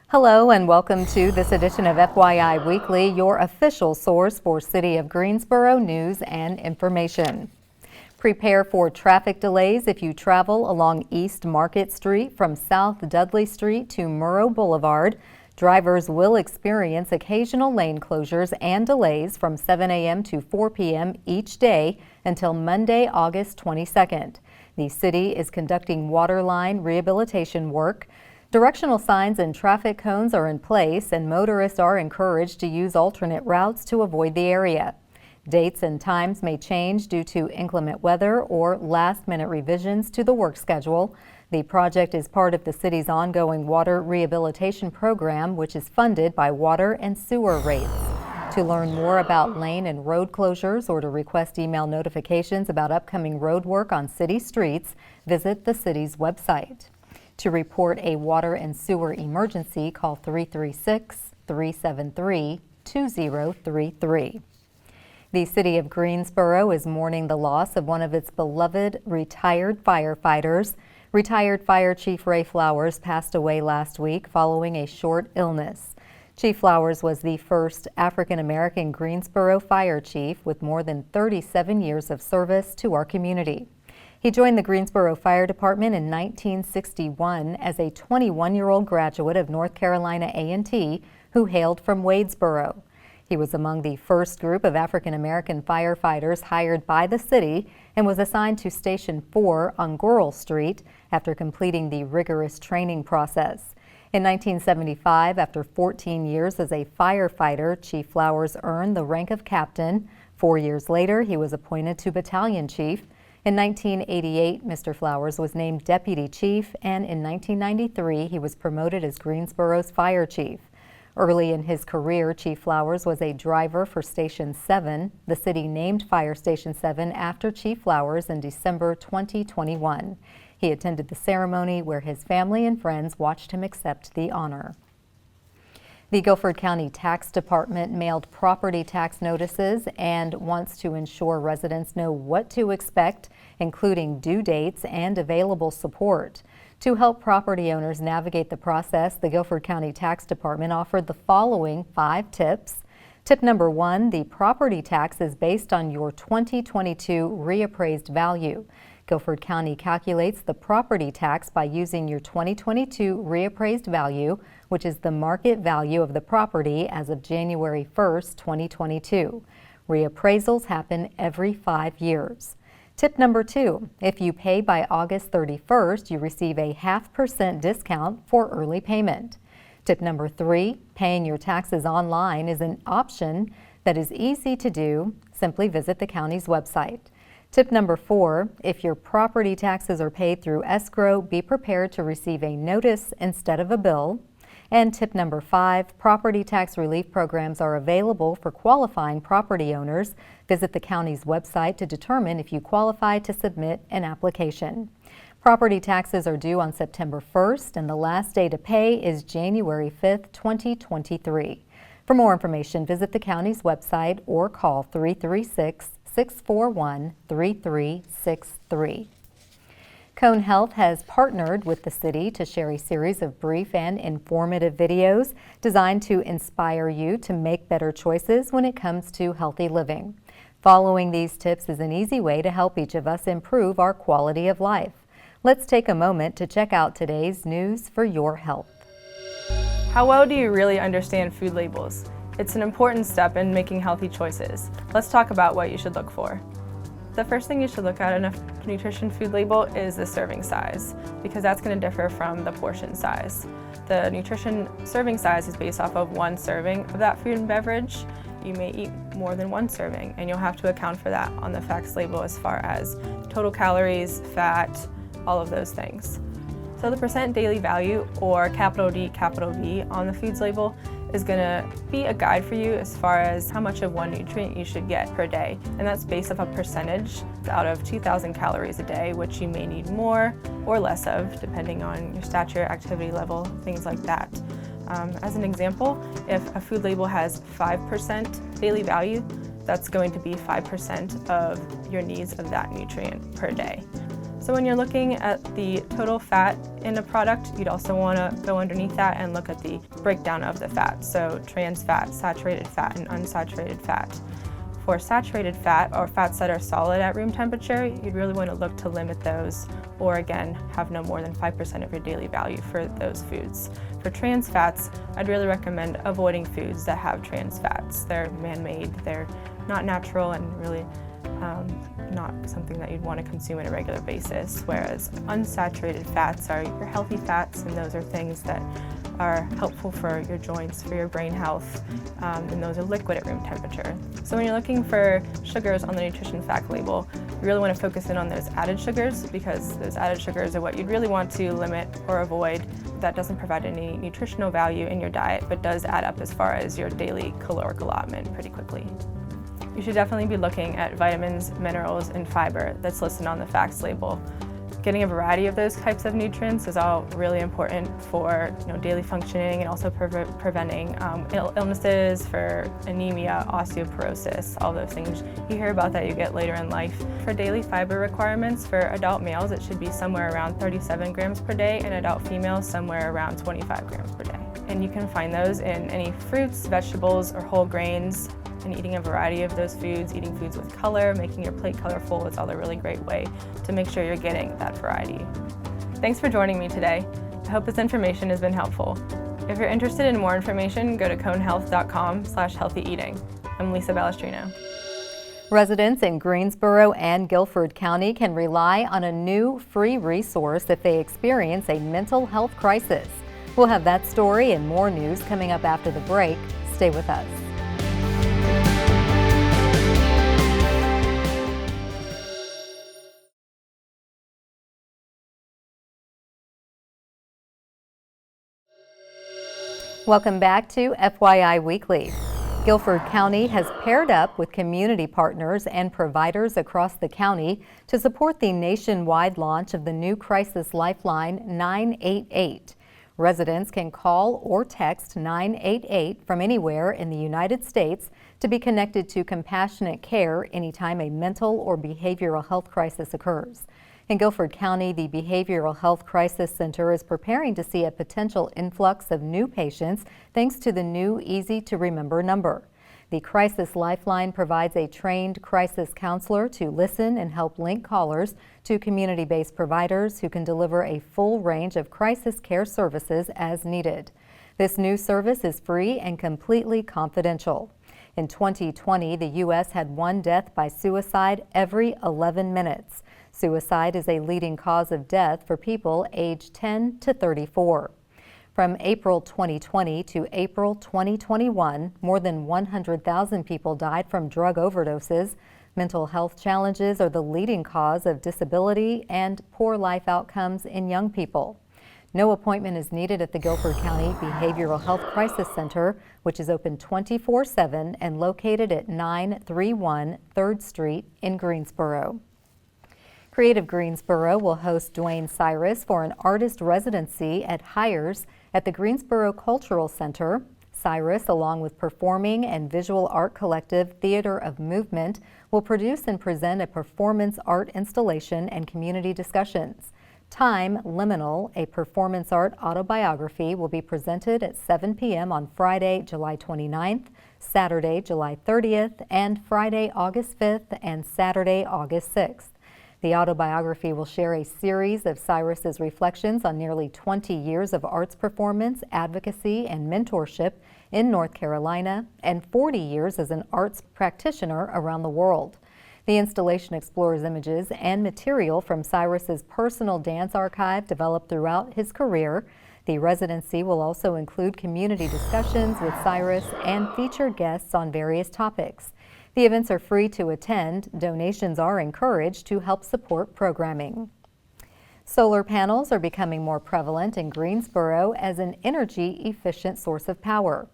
Hello and welcome to this edition of FYI Weekly, your official source for City of Greensboro news and information. Prepare for traffic delays if you travel along East Market Street from South Dudley Street to Murrow Boulevard. Drivers will experience occasional lane closures and delays from 7 a.m. to 4 p.m. each day until Monday, August 22nd. The city is conducting waterline rehabilitation work. Directional signs and traffic cones are in place, and motorists are encouraged to use alternate routes to avoid the area. Dates and times may change due to inclement weather or last-minute revisions to the work schedule. The project is part of the city's ongoing water rehabilitation program, which is funded by water and sewer rates. To learn more about lane and road closures or to request email notifications about upcoming road work on city streets, visit the city's website. To report a water and sewer emergency, call 336-373-2033. The City of Greensboro is mourning the loss of one of its beloved retired firefighters. Retired Fire Chief Ray Flowers passed away last week following a short illness. Chief Flowers was the first African-American Greensboro fire chief with more than 37 years of service to our community. He joined the Greensboro Fire Department in 1961 as a 21-year-old graduate of North Carolina A&T who hailed from Wadesboro. He was among the first group of African-American firefighters hired by the city and was assigned to Station 4 on Goral Street after completing the rigorous training process. In 1975, after 14 years as a firefighter, Chief Flowers earned the rank of captain. 4 years later, he was appointed to battalion chief. In 1988, Mr. Flowers was named deputy chief, and in 1993, he was promoted as Greensboro's fire chief. Early in his career, Chief Flowers was a driver for Station 7. The city named Fire Station 7 after Chief Flowers in December 2021. He attended the ceremony where his family and friends watched him accept the honor. The Guilford County Tax Department mailed property tax notices and wants to ensure residents know what to expect, including due dates and available support. To help property owners navigate the process, the Guilford County Tax Department offered the following 5 tips. Tip number 1, the property tax is based on your 2022 reappraised value. Guilford County calculates the property tax by using your 2022 reappraised value, which is the market value of the property as of January 1st, 2022. Reappraisals happen every 5 years. Tip number 2, if you pay by August 31st, you receive a 0.5% discount for early payment. Tip number 3, paying your taxes online is an option that is easy to do. Simply visit the county's website. Tip number 4, if your property taxes are paid through escrow, be prepared to receive a notice instead of a bill. And tip number 5, property tax relief programs are available for qualifying property owners. Visit the county's website to determine if you qualify to submit an application. Property taxes are due on September 1st, and the last day to pay is January 5th, 2023. For more information, visit the county's website or call 336-641-3363. Cone Health has partnered with the city to share a series of brief and informative videos designed to inspire you to make better choices when it comes to healthy living. Following these tips is an easy way to help each of us improve our quality of life. Let's take a moment to check out today's news for your health. How well do you really understand food labels? It's an important step in making healthy choices. Let's talk about what you should look for. The first thing you should look at in a nutrition food label is the serving size, because that's going to differ from the portion size. The nutrition serving size is based off of 1 serving of that food and beverage. You may eat more than 1 serving, and you'll have to account for that on the facts label as far as total calories, fat, all of those things. So the percent daily value, or capital D, capital V, on the foods label is going to be a guide for you as far as how much of one nutrient you should get per day. And that's based off a percentage out of 2,000 calories a day, which you may need more or less of, depending on your stature, activity level, things like that. As an example, if a food label has 5% daily value, that's going to be 5% of your needs of that nutrient per day. So when you're looking at the total fat in a product, you'd also want to go underneath that and look at the breakdown of the fat. So trans fat, saturated fat, and unsaturated fat. For saturated fat, or fats that are solid at room temperature, you'd really want to look to limit those, or again, have no more than 5% of your daily value for those foods. For trans fats, I'd really recommend avoiding foods that have trans fats. They're man-made, they're not natural, and really not something that you'd want to consume on a regular basis, whereas unsaturated fats are your healthy fats, and those are things that are helpful for your joints, for your brain health, and those are liquid at room temperature. So when you're looking for sugars on the nutrition fact label, you really want to focus in on those added sugars, because those added sugars are what you'd really want to limit or avoid. That doesn't provide any nutritional value in your diet, but does add up as far as your daily caloric allotment pretty quickly. You should definitely be looking at vitamins, minerals, and fiber that's listed on the facts label. Getting a variety of those types of nutrients is all really important for daily functioning, and also preventing illnesses, for anemia, osteoporosis, all those things you hear about that you get later in life. For daily fiber requirements, for adult males it should be somewhere around 37 grams per day, and adult females somewhere around 25 grams per day. And you can find those in any fruits, vegetables, or whole grains. And eating a variety of those foods, eating foods with color, making your plate colorful is all a really great way to make sure you're getting that variety. Thanks for joining me today. I hope this information has been helpful. If you're interested in more information, go to conehealth.com/healthy-eating. I'm Lisa Balestrino. Residents in Greensboro and Guilford County can rely on a new free resource if they experience a mental health crisis. We'll have that story and more news coming up after the break. Stay with us. Welcome back to FYI Weekly. Guilford County has paired up with community partners and providers across the county to support the nationwide launch of the new crisis lifeline 988. Residents can call or text 988 from anywhere in the United States to be connected to compassionate care anytime a mental or behavioral health crisis occurs. In Guilford County, the Behavioral Health Crisis Center is preparing to see a potential influx of new patients thanks to the new easy-to-remember number. The Crisis Lifeline provides a trained crisis counselor to listen and help link callers to community-based providers who can deliver a full range of crisis care services as needed. This new service is free and completely confidential. In 2020, the U.S. had one death by suicide every 11 minutes. Suicide is a leading cause of death for people aged 10 to 34. From April 2020 to April 2021, more than 100,000 people died from drug overdoses. Mental health challenges are the leading cause of disability and poor life outcomes in young people. No appointment is needed at the Guilford County Behavioral Health Crisis Center, which is open 24/7 and located at 931 3rd Street in Greensboro. Creative Greensboro will host Dwayne Cyrus for an artist residency at Hires at the Greensboro Cultural Center. Cyrus, along with performing and visual art collective Theater of Movement, will produce and present a performance art installation and community discussions. Time Liminal, a performance art autobiography, will be presented at 7 p.m. on Friday, July 29th, Saturday, July 30th, and Friday, August 5th, and Saturday, August 6th. The autobiography will share a series of Cyrus's reflections on nearly 20 years of arts performance, advocacy, and mentorship in North Carolina, and 40 years as an arts practitioner around the world. The installation explores images and material from Cyrus's personal dance archive developed throughout his career. The residency will also include community discussions with Cyrus and feature guests on various topics. The events are free to attend. Donations are encouraged to help support programming. Solar panels are becoming more prevalent in Greensboro as an energy-efficient source of power.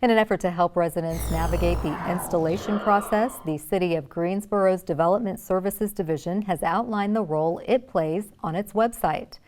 In an effort to help residents navigate the installation process, the City of Greensboro's Development Services Division has outlined the role it plays on its website.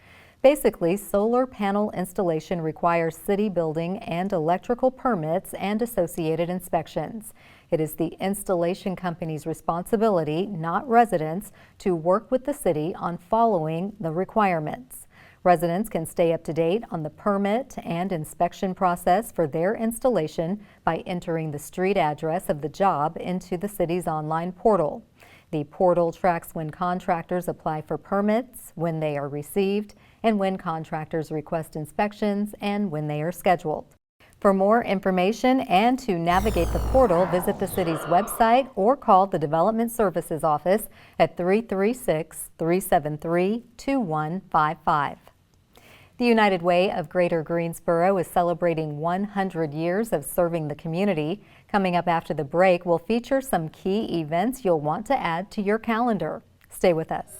Basically, solar panel installation requires city building and electrical permits and associated inspections. It is the installation company's responsibility, not residents, to work with the city on following the requirements. Residents can stay up to date on the permit and inspection process for their installation by entering the street address of the job into the city's online portal. The portal tracks when contractors apply for permits, when they are received, and when contractors request inspections and when they are scheduled. For more information and to navigate the portal, visit the city's website or call the Development Services Office at 336-373-2155. The United Way of Greater Greensboro is celebrating 100 years of serving the community. Coming up after the break, we'll feature some key events you'll want to add to your calendar. Stay with us.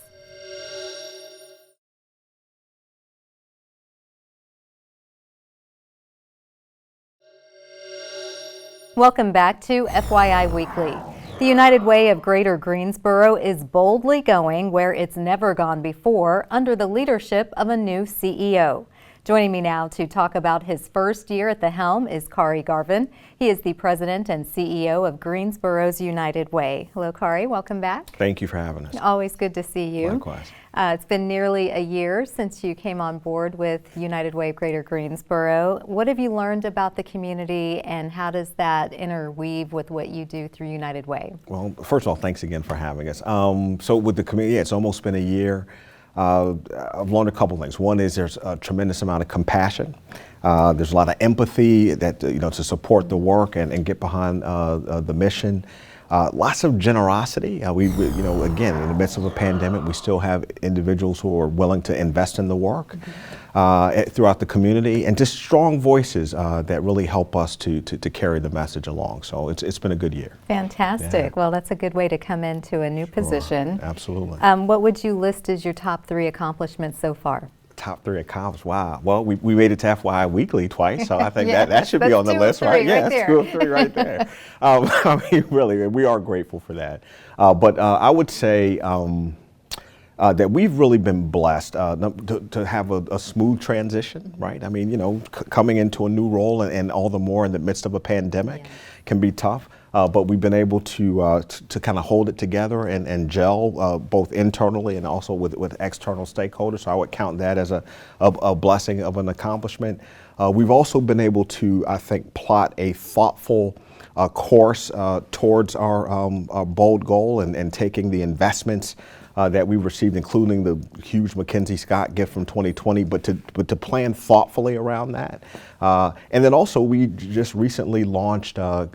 Welcome back to FYI Weekly. The United Way of Greater Greensboro is boldly going where it's never gone before under the leadership of a new CEO. Joining me now to talk about his first year at the helm is Garvin. He is the president and CEO of Greensboro's United Way. Hello, Kari. Welcome back. Thank you for having us. Always good to see you. Likewise. It's been nearly a year since you came on board with United Way of Greater Greensboro. What have you learned about the community, and how does that interweave with what you do through United Way? Well, first of all, thanks again for having us. So with the community, it's almost been a year. I've learned a couple things. One is there's a tremendous amount of compassion. There's a lot of empathy that to support the work and get behind the mission. Lots of generosity. We again, in the midst of a pandemic, we still have individuals who are willing to invest in the work throughout the community, and just strong voices that really help us to carry the message along. So it's been a good year. Fantastic. Yeah. Well, that's a good way to come into a new position. Absolutely. What would you list as your top 3 accomplishments so far? Top 3 accomplishments. Wow. Well, we made it to FYI Weekly twice, so I think that should be on the list, right? Yeah, that's 2 of 3 right there. I mean, really, we are grateful for that. But I would say that we've really been blessed to have a smooth transition, right? I mean, coming into a new role and all the more in the midst of a pandemic can be tough. But we've been able to kind of hold it together and gel both internally and also with external stakeholders. So I would count that as a blessing of an accomplishment. We've also been able to, I think, plot a thoughtful course towards our bold goal and taking the investments that we received, including the huge Mackenzie Scott gift from 2020, but to plan thoughtfully around that. And then also we just recently launched a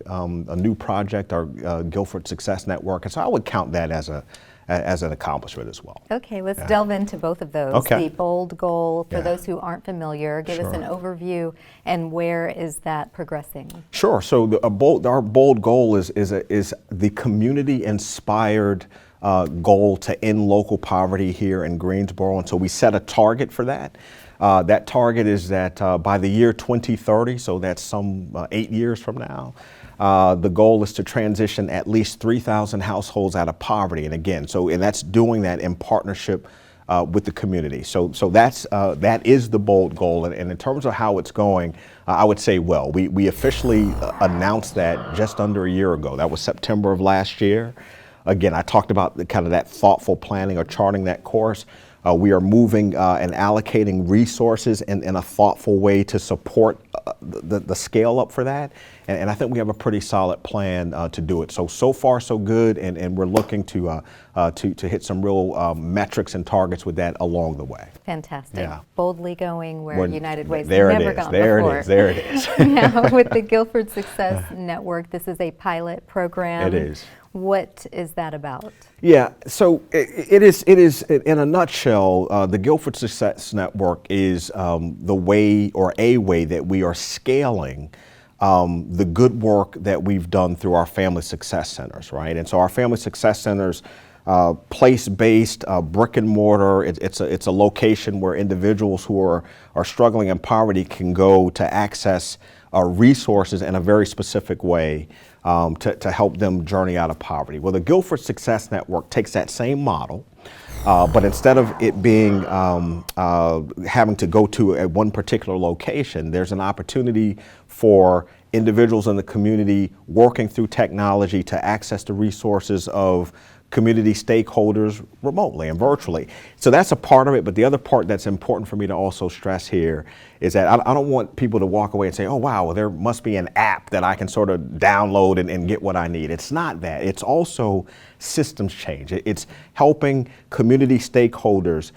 new project, our Guilford Success Network, and so I would count that as an accomplishment as well. Okay, let's delve into both of those. Okay. The bold goal, for those who aren't familiar, give us an overview, and where is that progressing? Sure. So our bold goal is the community-inspired goal to end local poverty here in Greensboro, and so we set a target for that. That target is that by the year 2030, so that's some 8 years from now, the goal is to transition at least 3,000 households out of poverty. And again, and that's doing that in partnership with the community. So that is the bold goal. And in terms of how it's going, I would say, well, we officially announced that just under a year ago. That was September of last year. Again, I talked about kind of that thoughtful planning or charting that course. We are moving and allocating resources in a thoughtful way to support the scale up for that. And I think we have a pretty solid plan to do it. So far so good, and we're looking to hit some real metrics and targets with that along the way. Fantastic. Yeah. Boldly going where United Way's never gone before. There it is. Now, with the Guilford Success Network, this is a pilot program. It is. What is that about? Yeah, so it is in a nutshell, the Guilford Success Network is the way, or a way, that we are scaling the good work that we've done through our family success centers, right? And so our family success centers place-based, brick and mortar. It's a location where individuals who are struggling in poverty can go to access resources in a very specific way to help them journey out of poverty. Well, the Guilford Success Network takes that same model, but instead of it being having to go to one particular location, there's an opportunity for individuals in the community working through technology to access the resources of community stakeholders remotely and virtually. So that's a part of it, but the other part that's important for me to also stress here is that I don't want people to walk away and say, oh wow, well, there must be an app that I can sort of download and get what I need. It's not that. It's also systems change. It's helping community stakeholders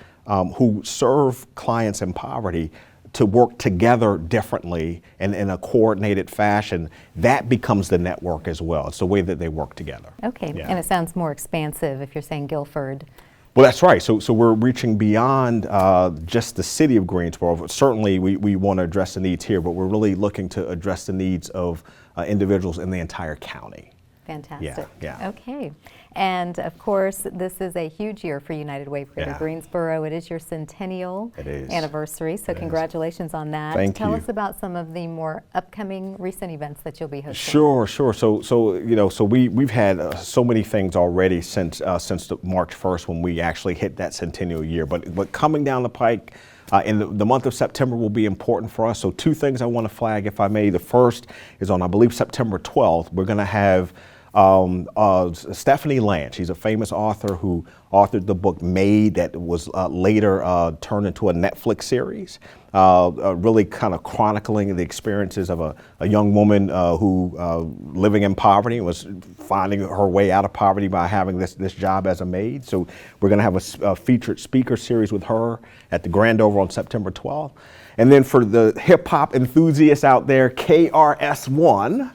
who serve clients in poverty to work together differently and in a coordinated fashion. That becomes the network as well. It's the way that they work together. Okay, Yeah. and it sounds more expansive if you're saying Guilford. Well, that's right. So we're reaching beyond just the city of Greensboro. Certainly we want to address the needs here, but we're really looking to address the needs of individuals in the entire county. Fantastic. Yeah. Okay. And of course, this is a huge year for United Way Greater Yeah. Greensboro. It is your centennial anniversary, so congratulations on that. Thank you. Tell us about some of the more upcoming recent events that you'll be hosting. Sure. So we've had so many things already since the March 1st when we actually hit that centennial year. But coming down the pike, in the month of September will be important for us. So two things I want to flag, if I may. The first is on, I believe, September 12th. We're going to have Stephanie Land. She's a famous author who authored the book Made that was later turned into a Netflix series, really kind of chronicling the experiences of a young woman who living in poverty was finding her way out of poverty by having this job as a maid. So we're going to have a featured speaker series with her at the Grand Over on September 12th. And then for the hip hop enthusiasts out there, KRS-One.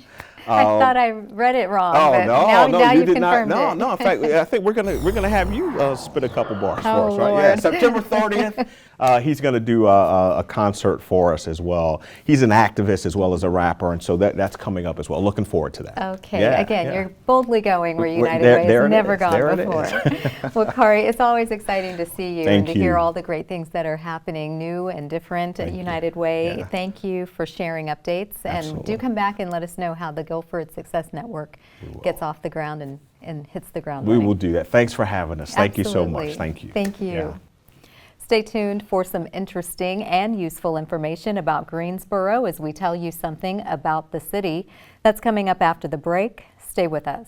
I thought I read it wrong. Oh but no, now you you've did not. confirmed No. it. In fact, I think we're gonna have you spit a couple bars Oh, for us, right? Lord. Yeah, September 30th. He's gonna do a concert for us as well. He's an activist as well as a rapper, and so that's coming up as well. Looking forward to that. Okay. Yeah, Again, yeah. you're boldly going where United There- Way there has it never is. gone There it before. Well, Kari, it's always exciting to see you and Thank to you. hear all the great things that are happening, new and different at Thank you. United Way. Yeah. Thank you for sharing updates, and Absolutely. do come back and let us know how the Guilford Success Network gets off the ground and hits the ground We running. will do that. Thanks for having us. Thank you so Absolutely. much. Thank you. Thank you. Yeah. Stay tuned for some interesting and useful information about Greensboro as we tell you something about the city. That's coming up after the break. Stay with us.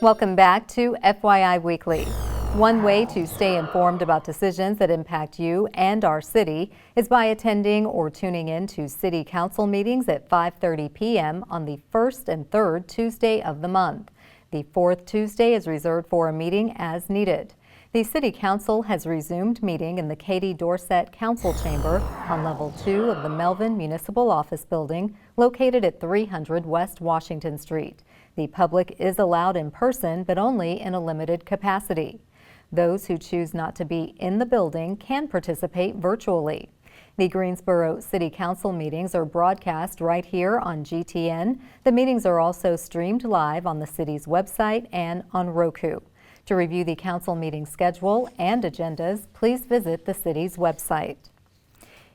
Welcome back to FYI Weekly. One way to stay informed about decisions that impact you and our city is by attending or tuning in to City Council meetings at 5:30 p.m. on the first and third Tuesday of the month. The fourth Tuesday is reserved for a meeting as needed. The City Council has resumed meeting in the Katie Dorset Council Chamber on Level 2 of the Melvin Municipal Office Building located at 300 West Washington Street. The public is allowed in person, but only in a limited capacity. Those who choose not to be in the building can participate virtually. The Greensboro City Council meetings are broadcast right here on GTN. The meetings are also streamed live on the city's website and on Roku. To review the council meeting schedule and agendas, please visit the city's website.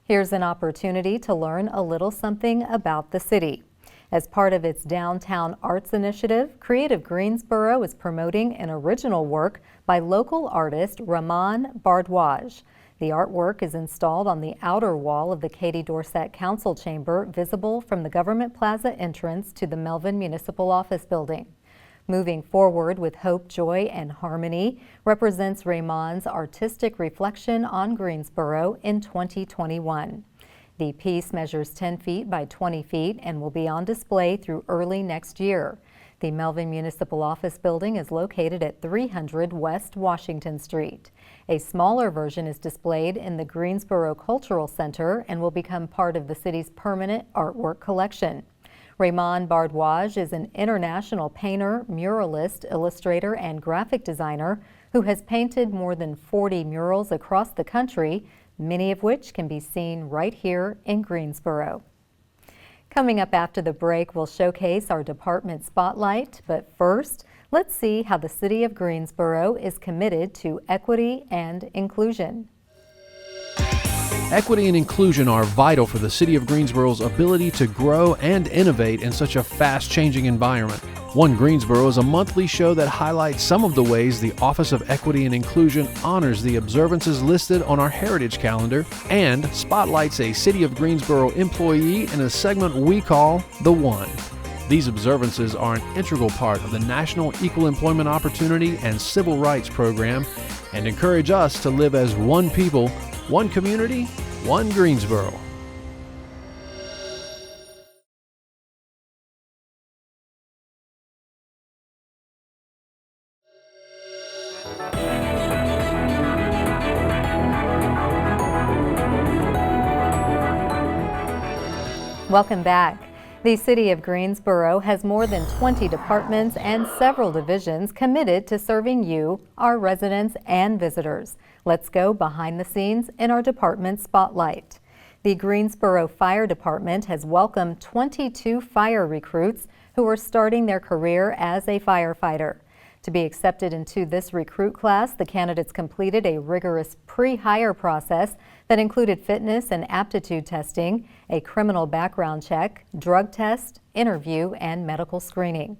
Here's an opportunity to learn a little something about the city. As part of its Downtown Arts Initiative, Creative Greensboro is promoting an original work by local artist Raymond Bardwage. The artwork is installed on the outer wall of the Katie Dorset Council Chamber, visible from the Government Plaza entrance to the Melvin Municipal Office Building. Moving forward with hope, joy, and harmony represents Raymond's artistic reflection on Greensboro in 2021. The piece measures 10 feet by 20 feet and will be on display through early next year. The Melvin Municipal Office Building is located at 300 West Washington Street. A smaller version is displayed in the Greensboro Cultural Center and will become part of the city's permanent artwork collection. Raymond Bardwage is an international painter, muralist, illustrator, and graphic designer who has painted more than 40 murals across the country, many of which can be seen right here in Greensboro. Coming up after the break, we'll showcase our department spotlight, but first, let's see how the City of Greensboro is committed to equity and inclusion. Equity and inclusion are vital for the City of Greensboro's ability to grow and innovate in such a fast-changing environment. One Greensboro is a monthly show that highlights some of the ways the Office of Equity and Inclusion honors the observances listed on our Heritage Calendar and spotlights a City of Greensboro employee in a segment we call The One. These observances are an integral part of the National Equal Employment Opportunity and Civil Rights Program and encourage us to live as one people, one community, one Greensboro. Welcome back. The City of Greensboro has more than 20 departments and several divisions committed to serving you, our residents and visitors. Let's go behind the scenes in our department spotlight. The Greensboro Fire Department has welcomed 22 fire recruits who are starting their career as a firefighter. To be accepted into this recruit class, the candidates completed a rigorous pre-hire process that included fitness and aptitude testing, a criminal background check, drug test, interview, and medical screening.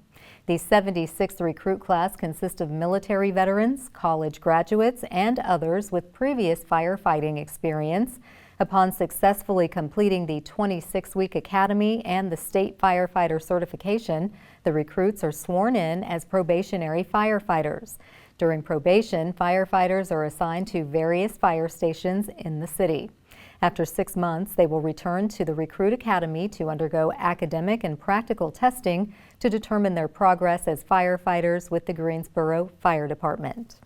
The 76th recruit class consists of military veterans, college graduates, and others with previous firefighting experience. Upon successfully completing the 26-week academy and the state firefighter certification, the recruits are sworn in as probationary firefighters. During probation, firefighters are assigned to various fire stations in the city. After 6 months, they will return to the Recruit Academy to undergo academic and practical testing to determine their progress as firefighters with the Greensboro Fire Department.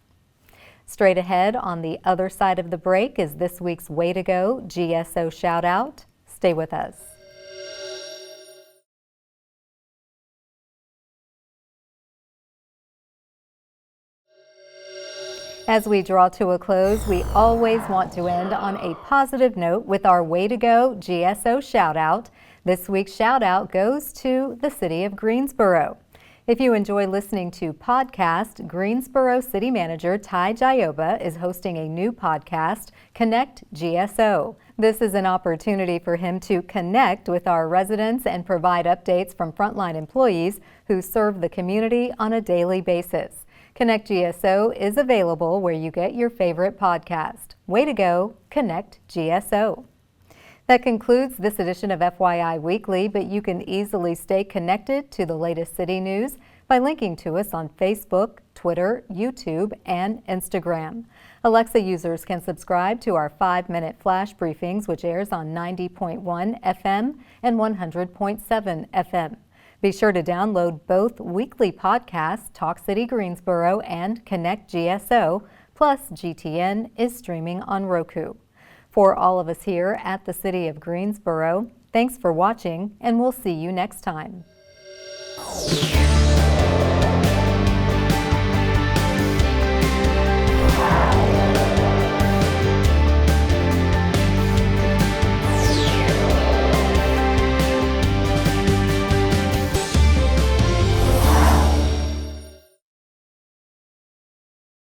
Straight ahead on the other side of the break is this week's Way to Go GSO shout out. Stay with us. As we draw to a close, we always want to end on a positive note with our Way to Go GSO shout out. This week's shout out goes to the City of Greensboro. If you enjoy listening to podcasts, Greensboro City Manager Ty Gioba is hosting a new podcast, Connect GSO. This is an opportunity for him to connect with our residents and provide updates from frontline employees who serve the community on a daily basis. Connect GSO is available where you get your favorite podcast. Way to go, Connect GSO. That concludes this edition of FYI Weekly, but you can easily stay connected to the latest city news by linking to us on Facebook, Twitter, YouTube, and Instagram. Alexa users can subscribe to our 5-minute flash briefings, which airs on 90.1 FM and 100.7 FM. Be sure to download both weekly podcasts, Talk City Greensboro and Connect GSO, plus GTN is streaming on Roku. For all of us here at the City of Greensboro, thanks for watching, and we'll see you next time.